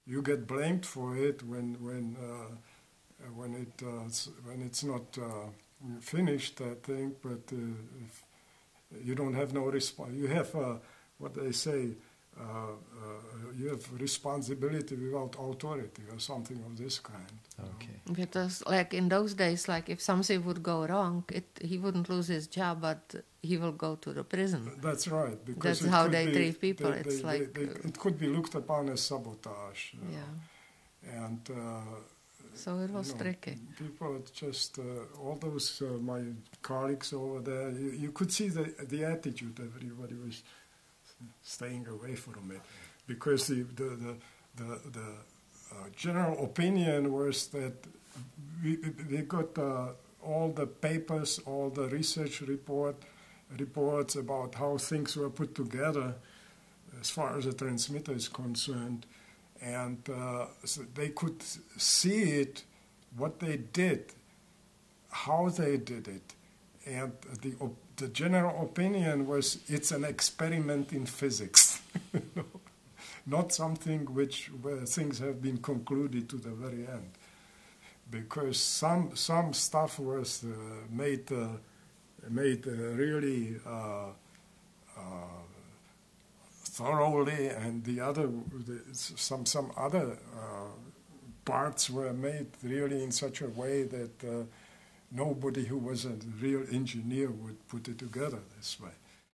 you get blamed for it when it's not finished, I think. But if you don't have no response, you have what they say. You have responsibility without authority or something of this kind. Okay. Because like in those days, like if something would go wrong, he wouldn't lose his job, but he will go to the prison. That's right. Because that's how they treat people. It could be looked upon as sabotage. Yeah. And so it was tricky. People just all those my colleagues over there. You could see the attitude. Everybody was staying away from it, because the general opinion was that we got all the papers, all the research reports about how things were put together as far as the transmitter is concerned, and so they could see it, what they did, how they did it, and the general opinion was it's an experiment in physics, not something where things have been concluded to the very end, because some stuff was made really thoroughly, and some other parts were made really in such a way that nobody who was a real engineer would put it together this way.